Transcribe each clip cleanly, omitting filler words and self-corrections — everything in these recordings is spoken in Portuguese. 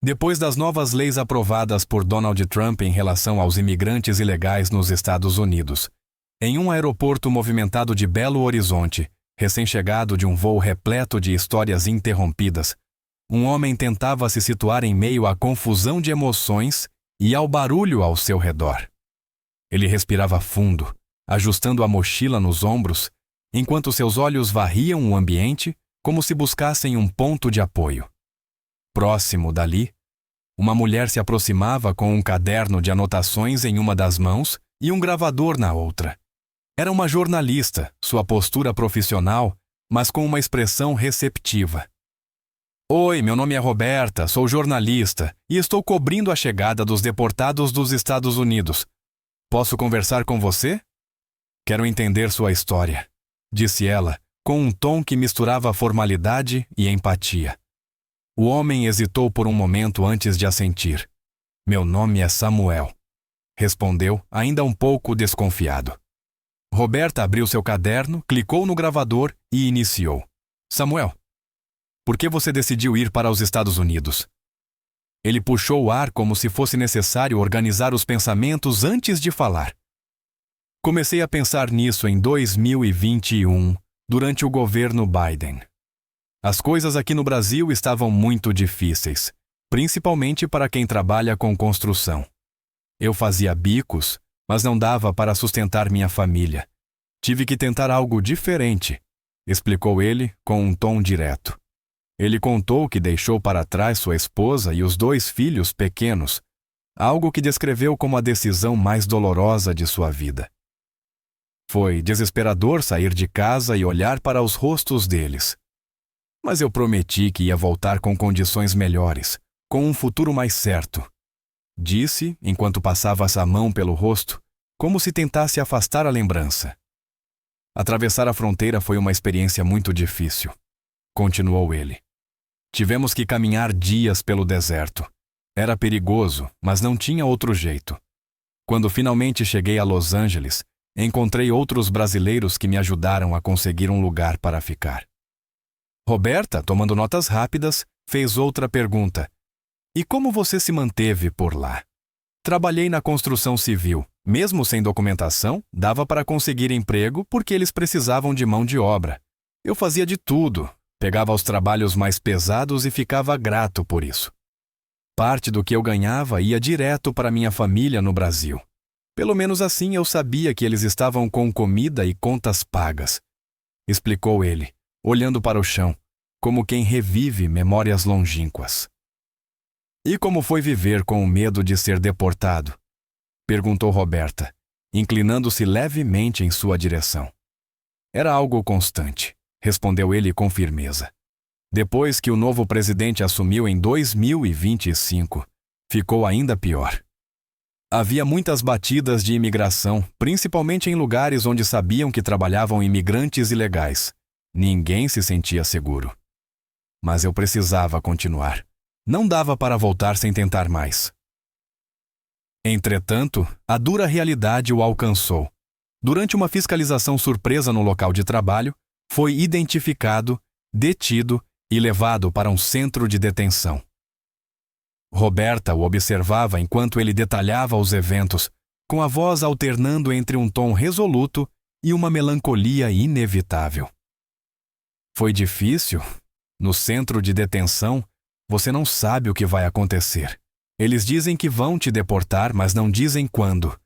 Depois das novas leis aprovadas por Donald Trump em relação aos imigrantes ilegais nos Estados Unidos, em um aeroporto movimentado de Belo Horizonte, recém-chegado de um voo repleto de histórias interrompidas, um homem tentava se situar em meio à confusão de emoções e ao barulho ao seu redor. Ele respirava fundo, ajustando a mochila nos ombros, enquanto seus olhos varriam o ambiente como se buscassem um ponto de apoio. Próximo dali, uma mulher se aproximava com um caderno de anotações em uma das mãos e um gravador na outra. Era uma jornalista, sua postura profissional, mas com uma expressão receptiva. Oi, meu nome é Roberta, sou jornalista e estou cobrindo a chegada dos deportados dos Estados Unidos. Posso conversar com você? Quero entender sua história, disse ela, com um tom que misturava formalidade e empatia. O homem hesitou por um momento antes de assentir. Meu nome é Samuel, respondeu, ainda um pouco desconfiado. Roberta abriu seu caderno, clicou no gravador e iniciou. Samuel, por que você decidiu ir para os Estados Unidos? Ele puxou o ar como se fosse necessário organizar os pensamentos antes de falar. Comecei a pensar nisso em 2021, durante o governo Biden. As coisas aqui no Brasil estavam muito difíceis, principalmente para quem trabalha com construção. Eu fazia bicos, mas não dava para sustentar minha família. Tive que tentar algo diferente, explicou ele com um tom direto. Ele contou que deixou para trás sua esposa e os 2 filhos pequenos, algo que descreveu como a decisão mais dolorosa de sua vida. Foi desesperador sair de casa e olhar para os rostos deles. Mas eu prometi que ia voltar com condições melhores, com um futuro mais certo. Disse, enquanto passava a mão pelo rosto, como se tentasse afastar a lembrança. Atravessar a fronteira foi uma experiência muito difícil, continuou ele. Tivemos que caminhar dias pelo deserto. Era perigoso, mas não tinha outro jeito. Quando finalmente cheguei a Los Angeles, encontrei outros brasileiros que me ajudaram a conseguir um lugar para ficar. Roberta, tomando notas rápidas, fez outra pergunta. E como você se manteve por lá? Trabalhei na construção civil. Mesmo sem documentação, dava para conseguir emprego porque eles precisavam de mão de obra. Eu fazia de tudo, pegava os trabalhos mais pesados e ficava grato por isso. Parte do que eu ganhava ia direto para minha família no Brasil. Pelo menos assim eu sabia que eles estavam com comida e contas pagas, explicou ele, olhando para o chão, como quem revive memórias longínquas. E como foi viver com o medo de ser deportado? Perguntou Roberta, inclinando-se levemente em sua direção. Era algo constante, respondeu ele com firmeza. Depois que o novo presidente assumiu em 2025, ficou ainda pior. Havia muitas batidas de imigração, principalmente em lugares onde sabiam que trabalhavam imigrantes ilegais. Ninguém se sentia seguro. Mas eu precisava continuar. Não dava para voltar sem tentar mais. Entretanto, a dura realidade o alcançou. Durante uma fiscalização surpresa no local de trabalho, foi identificado, detido e levado para um centro de detenção. Roberta o observava enquanto ele detalhava os eventos, com a voz alternando entre um tom resoluto e uma melancolia inevitável. Foi difícil. No centro de detenção, você não sabe o que vai acontecer. Eles dizem que vão te deportar, mas não dizem quando.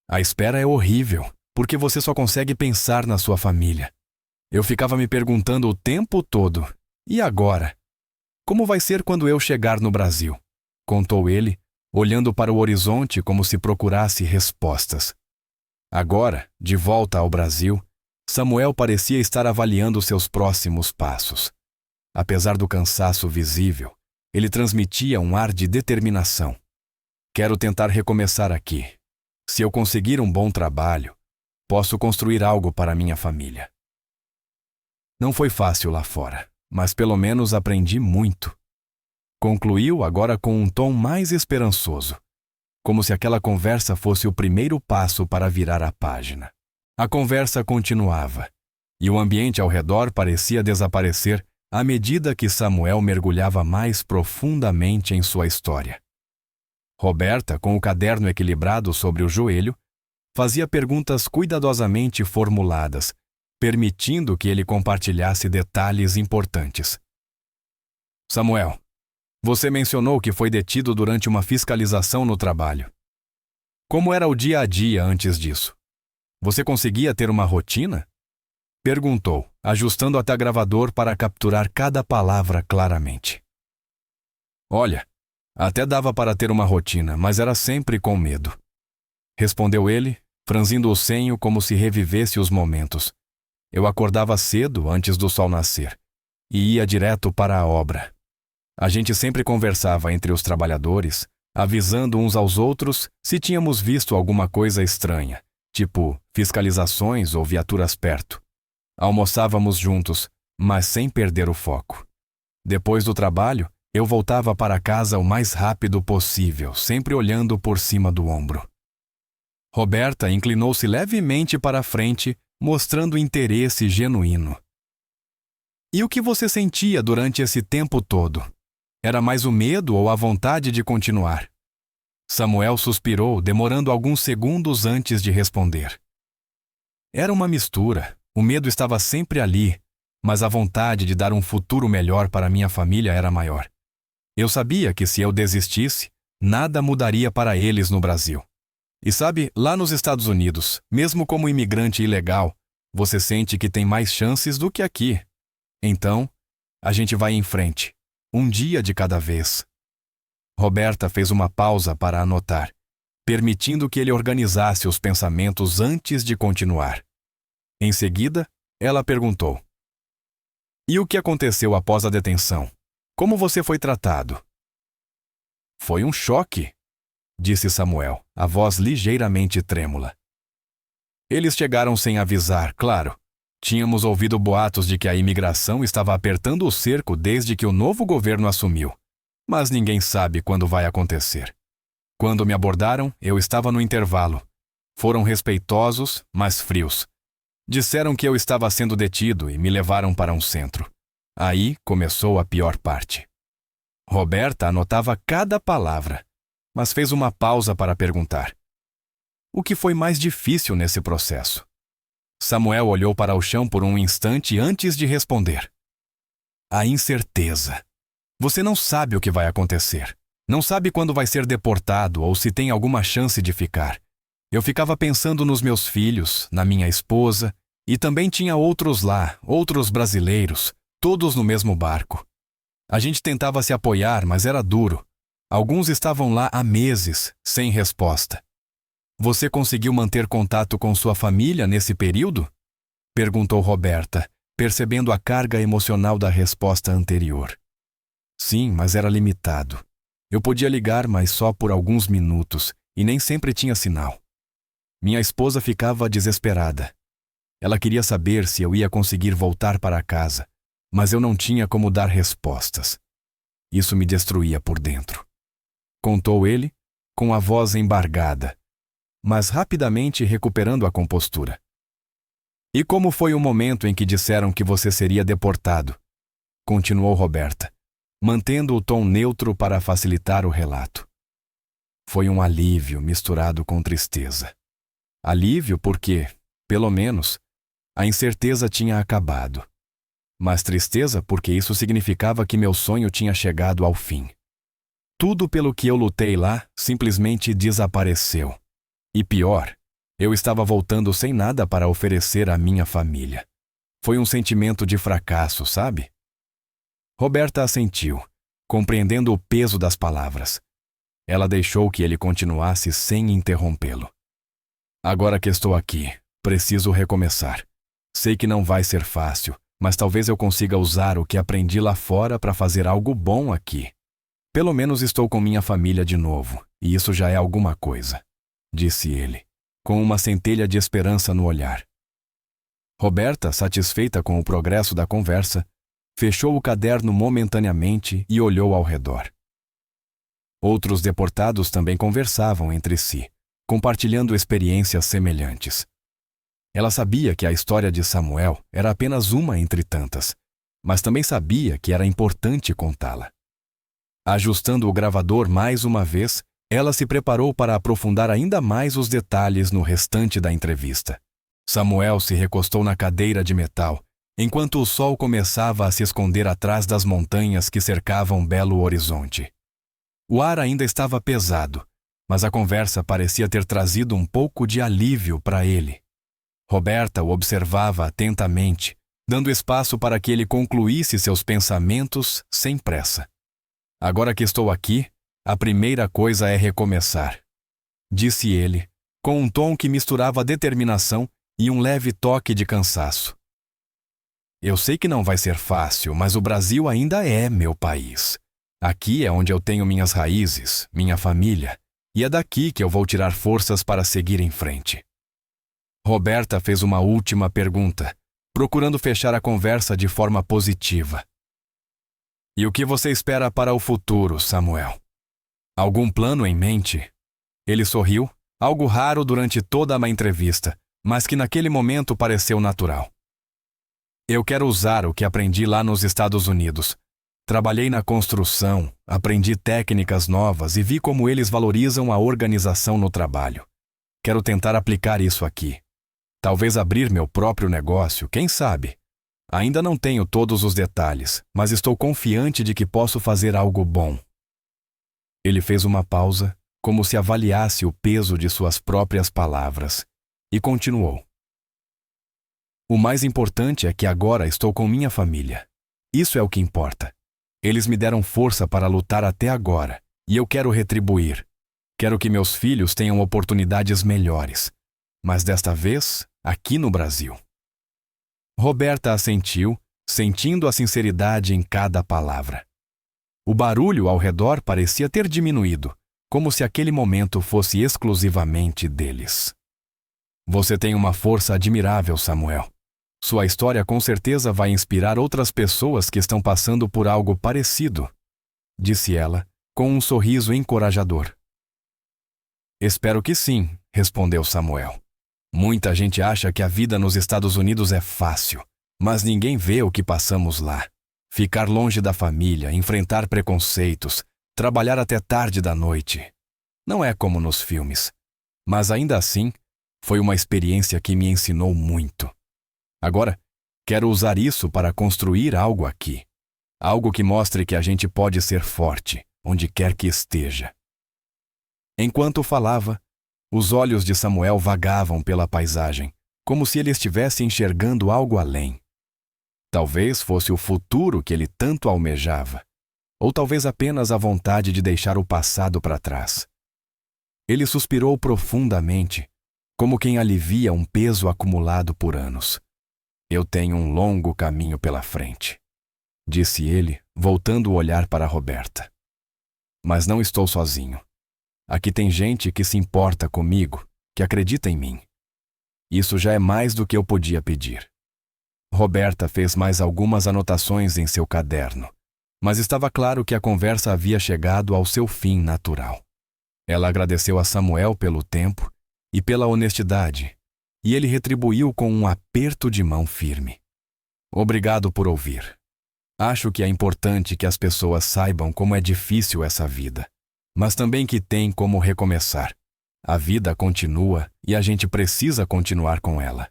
A espera é horrível, porque você só consegue pensar na sua família. Eu ficava me perguntando o tempo todo, e agora? Como vai ser quando eu chegar no Brasil? Contou ele, olhando para o horizonte como se procurasse respostas. Agora, de volta ao Brasil, Samuel parecia estar avaliando seus próximos passos. Apesar do cansaço visível, ele transmitia um ar de determinação. Quero tentar recomeçar aqui. Se eu conseguir um bom trabalho, posso construir algo para minha família. Não foi fácil lá fora, mas pelo menos aprendi muito. Concluiu agora com um tom mais esperançoso, como se aquela conversa fosse o primeiro passo para virar a página. A conversa continuava, e o ambiente ao redor parecia desaparecer à medida que Samuel mergulhava mais profundamente em sua história. Roberta, com o caderno equilibrado sobre o joelho, fazia perguntas cuidadosamente formuladas, permitindo que ele compartilhasse detalhes importantes. Samuel, você mencionou que foi detido durante uma fiscalização no trabalho. Como era o dia a dia antes disso? Você conseguia ter uma rotina? Perguntou, ajustando até o gravador para capturar cada palavra claramente. Olha, até dava para ter uma rotina, mas era sempre com medo. Respondeu ele, franzindo o senho como se revivesse os momentos. Eu acordava cedo antes do sol nascer e ia direto para a obra. A gente sempre conversava entre os trabalhadores, avisando uns aos outros se tínhamos visto alguma coisa estranha, tipo fiscalizações ou viaturas perto. Almoçávamos juntos, mas sem perder o foco. Depois do trabalho, eu voltava para casa o mais rápido possível, sempre olhando por cima do ombro. Roberta inclinou-se levemente para a frente, mostrando interesse genuíno. E o que você sentia durante esse tempo todo? Era mais o medo ou a vontade de continuar? Samuel suspirou, demorando alguns segundos antes de responder. Era uma mistura. O medo estava sempre ali, mas a vontade de dar um futuro melhor para minha família era maior. Eu sabia que se eu desistisse, nada mudaria para eles no Brasil. E sabe, lá nos Estados Unidos, mesmo como imigrante ilegal, você sente que tem mais chances do que aqui. Então, a gente vai em frente, um dia de cada vez. Roberta fez uma pausa para anotar, permitindo que ele organizasse os pensamentos antes de continuar. Em seguida, ela perguntou: E o que aconteceu após a detenção? Como você foi tratado? Foi um choque, disse Samuel, a voz ligeiramente trêmula. Eles chegaram sem avisar, claro. Tínhamos ouvido boatos de que a imigração estava apertando o cerco desde que o novo governo assumiu. Mas ninguém sabe quando vai acontecer. Quando me abordaram, eu estava no intervalo. Foram respeitosos, mas frios. Disseram que eu estava sendo detido e me levaram para um centro. Aí começou a pior parte. Roberta anotava cada palavra, mas fez uma pausa para perguntar: O que foi mais difícil nesse processo? Samuel olhou para o chão por um instante antes de responder. A incerteza. Você não sabe o que vai acontecer. Não sabe quando vai ser deportado ou se tem alguma chance de ficar. Eu ficava pensando nos meus filhos, na minha esposa, e também tinha outros lá, outros brasileiros, todos no mesmo barco. A gente tentava se apoiar, mas era duro. Alguns estavam lá há meses, sem resposta. Você conseguiu manter contato com sua família nesse período? Perguntou Roberta, percebendo a carga emocional da resposta anterior. Sim, mas era limitado. Eu podia ligar, mas só por alguns minutos, e nem sempre tinha sinal. Minha esposa ficava desesperada. Ela queria saber se eu ia conseguir voltar para casa, mas eu não tinha como dar respostas. Isso me destruía por dentro. Contou ele, com a voz embargada, mas rapidamente recuperando a compostura. E como foi o momento em que disseram que você seria deportado? Continuou Roberta, mantendo o tom neutro para facilitar o relato. Foi um alívio misturado com tristeza. Alívio porque, pelo menos, a incerteza tinha acabado. Mas tristeza porque isso significava que meu sonho tinha chegado ao fim. Tudo pelo que eu lutei lá simplesmente desapareceu. E pior, eu estava voltando sem nada para oferecer à minha família. Foi um sentimento de fracasso, sabe? Roberta assentiu, compreendendo o peso das palavras. Ela deixou que ele continuasse sem interrompê-lo. Agora que estou aqui, preciso recomeçar. Sei que não vai ser fácil, mas talvez eu consiga usar o que aprendi lá fora para fazer algo bom aqui. Pelo menos estou com minha família de novo, e isso já é alguma coisa, disse ele, com uma centelha de esperança no olhar. Roberta, satisfeita com o progresso da conversa, fechou o caderno momentaneamente e olhou ao redor. Outros deportados também conversavam entre si, compartilhando experiências semelhantes. Ela sabia que a história de Samuel era apenas uma entre tantas, mas também sabia que era importante contá-la. Ajustando o gravador mais uma vez, ela se preparou para aprofundar ainda mais os detalhes no restante da entrevista. Samuel se recostou na cadeira de metal, enquanto o sol começava a se esconder atrás das montanhas que cercavam Belo Horizonte. O ar ainda estava pesado, mas a conversa parecia ter trazido um pouco de alívio para ele. Roberta o observava atentamente, dando espaço para que ele concluísse seus pensamentos sem pressa. Agora que estou aqui, a primeira coisa é recomeçar, disse ele, com um tom que misturava determinação e um leve toque de cansaço. Eu sei que não vai ser fácil, mas o Brasil ainda é meu país. Aqui é onde eu tenho minhas raízes, minha família, e é daqui que eu vou tirar forças para seguir em frente. Roberta fez uma última pergunta, procurando fechar a conversa de forma positiva. E o que você espera para o futuro, Samuel? Algum plano em mente? Ele sorriu, algo raro durante toda a entrevista, mas que naquele momento pareceu natural. Eu quero usar o que aprendi lá nos Estados Unidos. Trabalhei na construção, aprendi técnicas novas e vi como eles valorizam a organização no trabalho. Quero tentar aplicar isso aqui. Talvez abrir meu próprio negócio, quem sabe? Ainda não tenho todos os detalhes, mas estou confiante de que posso fazer algo bom. Ele fez uma pausa, como se avaliasse o peso de suas próprias palavras, e continuou. O mais importante é que agora estou com minha família. Isso é o que importa. Eles me deram força para lutar até agora, e eu quero retribuir. Quero que meus filhos tenham oportunidades melhores, mas desta vez, aqui no Brasil. Roberta assentiu, sentindo a sinceridade em cada palavra. O barulho ao redor parecia ter diminuído, como se aquele momento fosse exclusivamente deles. Você tem uma força admirável, Samuel. Sua história com certeza vai inspirar outras pessoas que estão passando por algo parecido, disse ela, com um sorriso encorajador. Espero que sim, respondeu Samuel. Muita gente acha que a vida nos Estados Unidos é fácil, mas ninguém vê o que passamos lá. Ficar longe da família, enfrentar preconceitos, trabalhar até tarde da noite. Não é como nos filmes. Mas ainda assim, foi uma experiência que me ensinou muito. Agora, quero usar isso para construir algo aqui. Algo que mostre que a gente pode ser forte, onde quer que esteja. Enquanto falava, os olhos de Samuel vagavam pela paisagem, como se ele estivesse enxergando algo além. Talvez fosse o futuro que ele tanto almejava, ou talvez apenas a vontade de deixar o passado para trás. Ele suspirou profundamente, como quem alivia um peso acumulado por anos. Eu tenho um longo caminho pela frente, disse ele, voltando o olhar para Roberta. Mas não estou sozinho. Aqui tem gente que se importa comigo, que acredita em mim. Isso já é mais do que eu podia pedir. Roberta fez mais algumas anotações em seu caderno, mas estava claro que a conversa havia chegado ao seu fim natural. Ela agradeceu a Samuel pelo tempo e pela honestidade, e ele retribuiu com um aperto de mão firme. Obrigado por ouvir. Acho que é importante que as pessoas saibam como é difícil essa vida, mas também que tem como recomeçar. A vida continua e a gente precisa continuar com ela.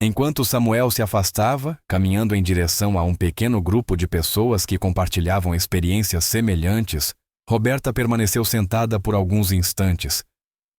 Enquanto Samuel se afastava, caminhando em direção a um pequeno grupo de pessoas que compartilhavam experiências semelhantes, Roberta permaneceu sentada por alguns instantes,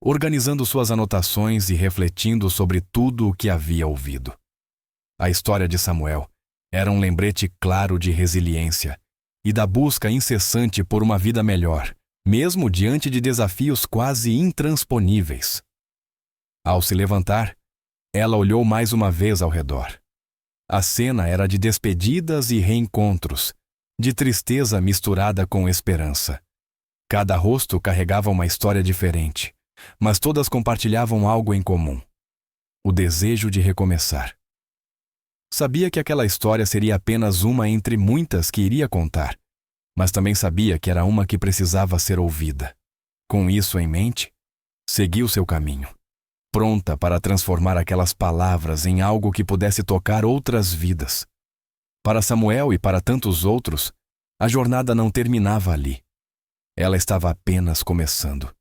organizando suas anotações e refletindo sobre tudo o que havia ouvido. A história de Samuel era um lembrete claro de resiliência e da busca incessante por uma vida melhor, mesmo diante de desafios quase intransponíveis. Ao se levantar, ela olhou mais uma vez ao redor. A cena era de despedidas e reencontros, de tristeza misturada com esperança. Cada rosto carregava uma história diferente, mas todas compartilhavam algo em comum: o desejo de recomeçar. Sabia que aquela história seria apenas uma entre muitas que iria contar, mas também sabia que era uma que precisava ser ouvida. Com isso em mente, seguiu seu caminho, pronta para transformar aquelas palavras em algo que pudesse tocar outras vidas. Para Samuel e para tantos outros, a jornada não terminava ali. Ela estava apenas começando.